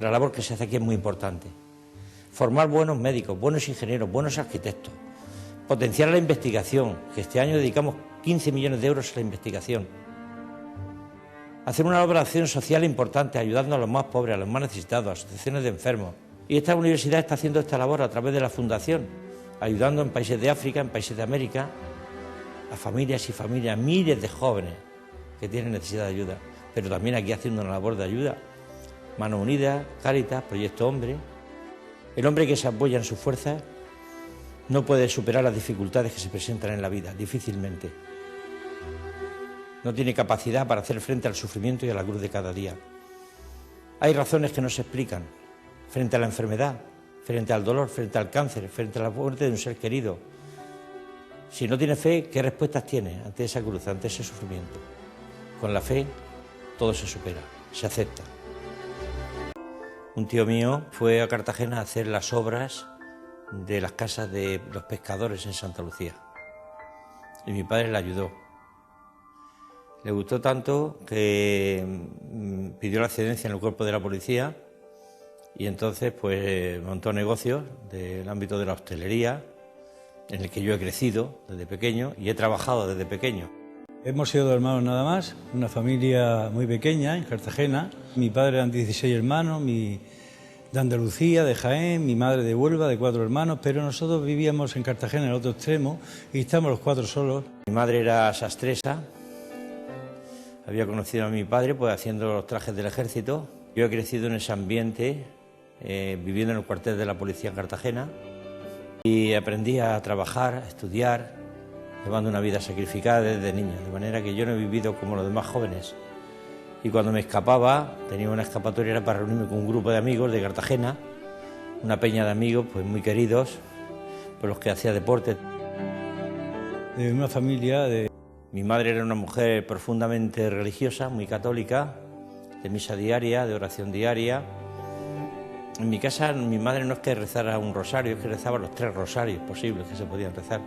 La labor que se hace aquí es muy importante. Formar buenos médicos, buenos ingenieros, buenos arquitectos. Potenciar la investigación, que este año dedicamos 15 millones de euros a la investigación. Hacer una labor de acción social importante, ayudando a los más pobres, a los más necesitados, a asociaciones de enfermos. Y esta universidad está haciendo esta labor a través de la Fundación, ayudando en países de África, en países de América, a familias y familias, miles de jóvenes que tienen necesidad de ayuda. Pero también aquí haciendo una labor de ayuda. Manos Unidas, Cáritas, Proyecto Hombre. El hombre que se apoya en sus fuerzas no puede superar las dificultades que se presentan en la vida, difícilmente. No tiene capacidad para hacer frente al sufrimiento y a la cruz de cada día. Hay razones que no se explican frente a la enfermedad, frente al dolor, frente al cáncer, frente a la muerte de un ser querido. Si no tiene fe, ¿qué respuestas tiene ante esa cruz, ante ese sufrimiento? Con la fe todo se supera, se acepta. Un tío mío fue a Cartagena a hacer las obras de las casas de los pescadores en Santa Lucía. Y mi padre le ayudó. Le gustó tanto que pidió la excedencia en el cuerpo de la policía y entonces pues montó negocios del ámbito de la hostelería, en el que yo he crecido desde pequeño y he trabajado desde pequeño. Hemos sido 2 hermanos nada más, una familia muy pequeña en Cartagena. Mi padre eran 16 hermanos, de Andalucía, de Jaén, mi madre de Huelva, de 4 hermanos, pero nosotros vivíamos en Cartagena, en el otro extremo, y estábamos los 4 solos. Mi madre era sastresa, había conocido a mi padre pues haciendo los trajes del ejército. Yo he crecido en ese ambiente, viviendo en el cuartel de la policía en Cartagena, y aprendí a trabajar, a estudiar, llevando una vida sacrificada desde niño, de manera que yo no he vivido como los demás jóvenes. Y cuando me escapaba, tenía una escapatoria, era para reunirme con un grupo de amigos de Cartagena, una peña de amigos pues muy queridos, por los que hacía deporte. De una familia de... Mi madre era una mujer profundamente religiosa, muy católica, de misa diaria, de oración diaria. En mi casa mi madre no es que rezara un rosario, es que rezaba los 3 rosarios posibles que se podían rezar.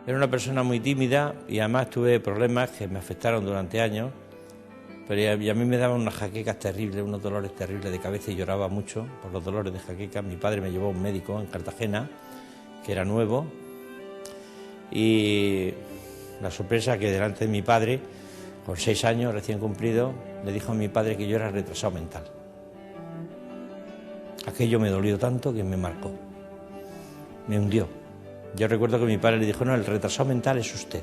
Era una persona muy tímida y además tuve problemas que me afectaron durante años, pero y a mí me daban unas jaquecas terribles, unos dolores terribles de cabeza y lloraba mucho por los dolores de jaqueca. Mi padre me llevó a un médico en Cartagena, que era nuevo, y la sorpresa que delante de mi padre, con 6 años recién cumplido, le dijo a mi padre que yo era retrasado mental. Aquello me dolió tanto que me marcó, me hundió. Yo recuerdo que mi padre le dijo, no, el retrasado mental es usted.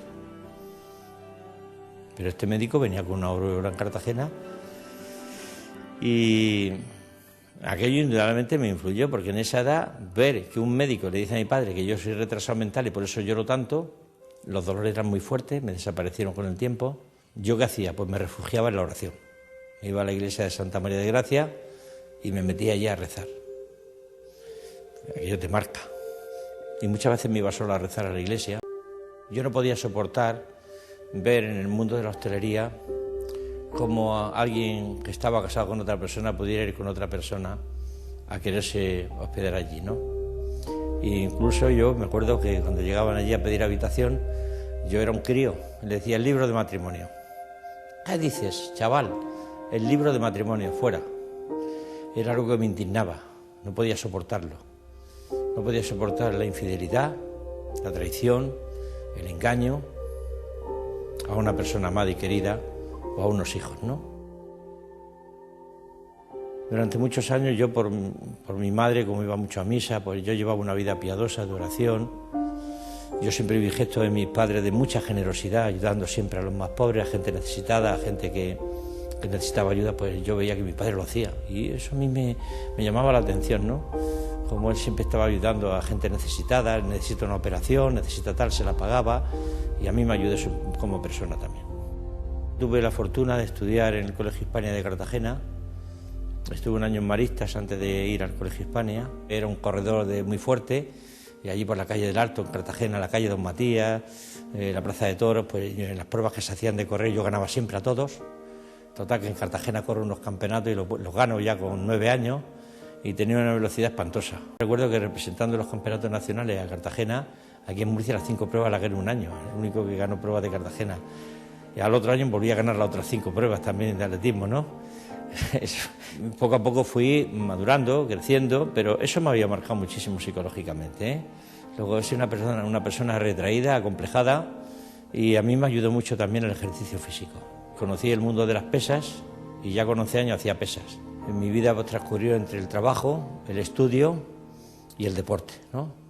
Pero este médico venía con una aureola en Cartagena y aquello indudablemente me influyó, porque en esa edad ver que un médico le dice a mi padre que yo soy retrasado mental y por eso lloro tanto, los dolores eran muy fuertes, me desaparecieron con el tiempo. ¿Yo qué hacía? Pues me refugiaba en la oración. Me iba a la iglesia de Santa María de Gracia y me metía allí a rezar. Aquello te marca. Y muchas veces me iba solo a rezar a la iglesia. Yo no podía soportar ver en el mundo de la hostelería cómo alguien que estaba casado con otra persona pudiera ir con otra persona a quererse hospedar allí, ¿no? E incluso yo me acuerdo que cuando llegaban allí a pedir habitación, yo era un crío, le decía el libro de matrimonio. ¿Qué dices, chaval? El libro de matrimonio, fuera. Era algo que me indignaba, no podía soportarlo. No podía soportar la infidelidad, la traición, el engaño a una persona amada y querida o a unos hijos, ¿no? Durante muchos años yo por mi madre, como iba mucho a misa, pues yo llevaba una vida piadosa de oración. Yo siempre vi gestos de mis padres de mucha generosidad, ayudando siempre a los más pobres, a gente necesitada, a gente que necesitaba ayuda, pues yo veía que mi padre lo hacía y eso a mí me llamaba la atención, ¿no? Como él siempre estaba ayudando a gente necesitada, necesita una operación, necesita tal, se la pagaba y a mí me ayudó eso como persona también. Tuve la fortuna de estudiar en el Colegio Hispania de Cartagena. Estuve un año en Maristas antes de ir al Colegio Hispania. Era un corredor muy fuerte y allí por la calle del Alto, en Cartagena, la calle Don Matías, la Plaza de Toros, pues en las pruebas que se hacían de correr yo ganaba siempre a todos. Total, que en Cartagena corro unos campeonatos y los gano ya con 9 años y tenía una velocidad espantosa. Recuerdo que representando los campeonatos nacionales a Cartagena, aquí en Murcia las 5 pruebas las gané en un año, el único que ganó pruebas de Cartagena. Y al otro año volví a ganar las otras 5 pruebas también de atletismo, ¿no? Poco a poco fui madurando, creciendo, pero eso me había marcado muchísimo psicológicamente, ¿eh? Luego soy una persona retraída, acomplejada, y a mí me ayudó mucho también el ejercicio físico. Conocí el mundo de las pesas y ya con 11 años hacía pesas. En mi vida transcurrió entre el trabajo, el estudio y el deporte, ¿no?